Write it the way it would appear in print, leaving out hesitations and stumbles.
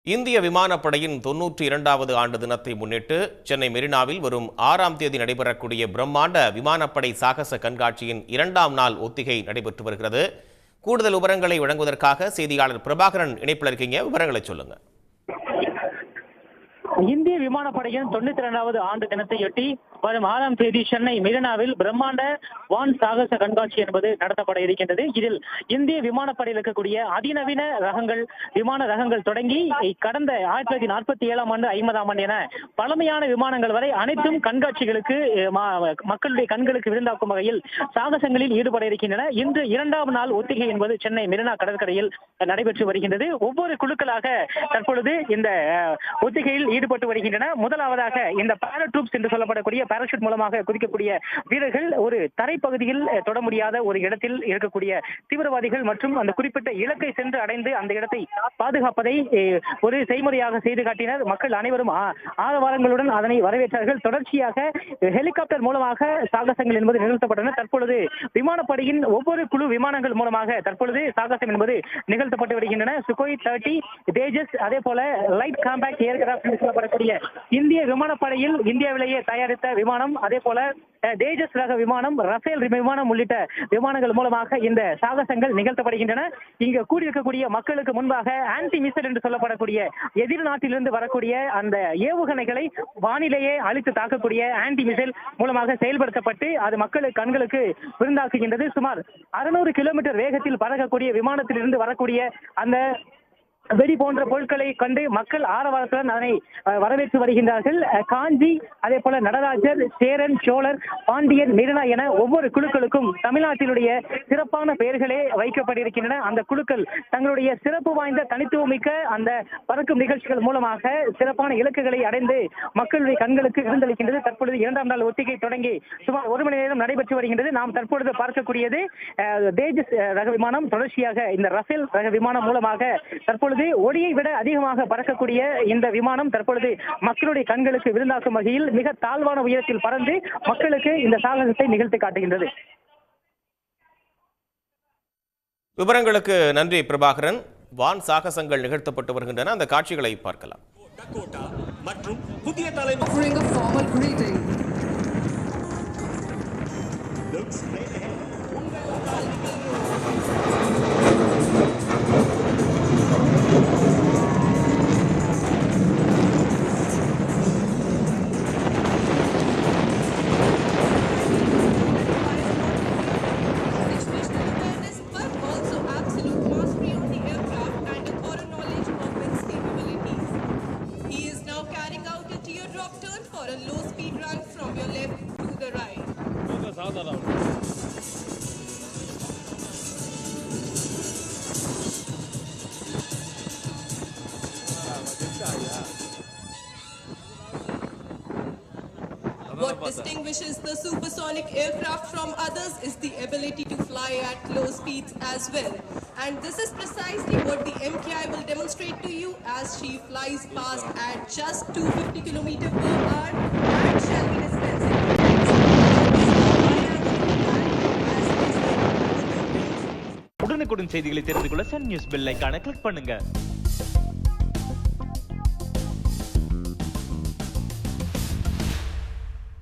இந்திய விமானப்படையின் 92வது ஆண்டு தினத்தை முன்னிட்டு சென்னை மெரினாவில் வரும் 6ஆம் தேதி நடைபெறக்கூடிய பிரம்மாண்ட விமானப்படை சாகச கண்காட்சியின் 2ஆம் நாள் ஒத்திகை நடைபெற்று வருகிறது. கூடுதல் விவரங்களை வழங்குவதற்காக செய்தியாளர் பிரபாகரன் இணைப்பில் இருக்கீங்க. விவரங்களை சொல்லுங்க. இந்திய விமானப்படையின் 92வது ஆண்டு தினத்தையொட்டி வரும் 6ஆம் தேதி சென்னை மெரினாவில் பிரம்மாண்ட வான் சாகச கண்காட்சி என்பது நடத்தப்பட இருக்கின்றது. இதில் இந்திய விமானப்படையில் இருக்கக்கூடிய அதிநவீன விமான ரகங்கள் தொடங்கி கடந்த 1947ஆம் ஆண்டு 50ஆம் ஆண்டு என பழமையான விமானங்கள் வரை அனைத்தும் கண்காட்சிகளுக்கு மக்களுடைய கண்களுக்கு விருந்தாக்கும் வகையில் சாகசங்களில் ஈடுபட இருக்கின்றன. இன்று 2ஆம் நாள் ஒத்திகை என்பது சென்னை மெரினா கடற்கரையில் நடைபெற்று வருகின்றது. ஒவ்வொரு குழுக்களாக தற்பொழுது இந்த ஒத்திகையில் ஈடுபட்டு வருகின்றன. முதலாவதாக இந்த பாராட்ரூப்ஸ் என்று சொல்லப்படக்கூடிய பாராசூட் மூலமாக குதிக்கக்கூடிய வீரர்கள் ஒரு தரைப்பகுதியில் தொட முடியாத ஒரு இடத்தில் இருக்கக்கூடிய தீவிரவாதிகள் மற்றும் அந்த குறிப்பிட்ட இலக்கை சென்று அடைந்து அந்த இடத்தை பாதுகாப்பதை ஒரு செய்முறையாக செய்து காட்டினர். மக்கள் அனைவரும் ஆரவாரங்களுடன் அதனை வரவேற்றார்கள். தொடர்ச்சியாக ஹெலிகாப்டர் மூலமாக சாகசங்கள் என்பது நிகழ்த்தப்பட்டன. தற்பொழுது விமானப்படையின் ஒவ்வொரு குழு விமானங்கள் மூலமாக தற்பொழுது சாகசம் என்பது நிகழ்த்தப்பட்டு வருகின்றன. சுகோய் 30, தேஜஸ், அதே போல லைட் காம்பேக்ட் ஏர்கிராப்ட் என்று சொல்லப்படக்கூடிய இந்திய விமானப்படையில் இந்தியாவிலேயே தயாரித்த விமானம், அதே போல தேஜஸ் ரக விமானம், ரஃபேல் விமானம் உள்ளிட்ட விமானங்கள் மூலமாக இந்த சாகசங்கள் நிகழ்த்தப்படுகின்றன. இங்கு கூடியிருக்கக்கூடிய மக்களுக்கு முன்பாக ஆன்டி மிசைல் என்று சொல்லப்படக்கூடிய எதிர் நாட்டிலிருந்து வரக்கூடிய அந்த ஏவுகணைகளை வானிலேயே அழித்து தாக்கக்கூடிய ஆன்டி மிசைல் மூலமாக செயல்படுத்தப்பட்டு அது மக்களுக்கு கண்களுக்கு விருந்தாக்குகின்றது. சுமார் 600 கிலோமீட்டர் வேகத்தில் பறக்கக்கூடிய விமானத்திலிருந்து வரக்கூடிய அந்த வெடி போன்ற பொருட்களை கண்டு மக்கள் ஆரவாரத்துடன் அதனை வரவேற்று வருகின்றார்கள். காஞ்சி, அதே போல நடராஜர், சேரன், சோழர், பாண்டியன், மெரினா என ஒவ்வொரு குழுக்களுக்கும் தமிழ்நாட்டினுடைய சிறப்பான பெயர்களே வைக்கப்பட்டிருக்கின்றன. அந்த குழுக்கள் தங்களுடைய சிறப்பு வாய்ந்த தனித்துவமிக்க அந்த பறக்கும் நிகழ்ச்சிகள் மூலமாக சிறப்பான இலக்குகளை அடைந்து மக்களுடைய கண்களுக்கு விருந்தளிக்கின்றது. தற்பொழுது 2ஆம் நாள் ஒத்திகை தொடங்கி சுமார் 1 மணி நேரம் நடைபெற்று வருகின்றது. நாம் தற்பொழுது பார்க்கக்கூடியது தேஜஸ் ரக விமானம். தொடர்ச்சியாக இந்த ரஃபேல் ரக விமானம் மூலமாக தற்பொழுது ஒளியை விட அதிகமாக பறக்கக்கூடிய இந்த விமானம் தற்பொழுது மக்களுடைய கண்களுக்கு விருந்தாக்கும் வகையில் மிக தாழ்வான உயரத்தில் பறந்து மக்களுக்கு இந்த சாகசத்தை நிகழ்த்தி காட்டுகின்றது. விவரங்களுக்கு நன்றி பிரபாகரன். வான் சாகசங்கள் நிகழ்த்தப்பட்டு வருகின்றன. அந்த காட்சிகளை பார்க்கலாம். மற்றும் புதிய தலைமுறை for a low speed run from your left to the right. What distinguishes the supersonic aircraft from others is the ability to fly at low speeds as well. And this is precisely what the MKI will demonstrate to you as she flies past at just 250 km per hour and shall be dispensing. உடனுக்குடன் செய்திகளை தெரிந்து கொள்ள Sun news bell ஐகானை click பண்ணுங்க.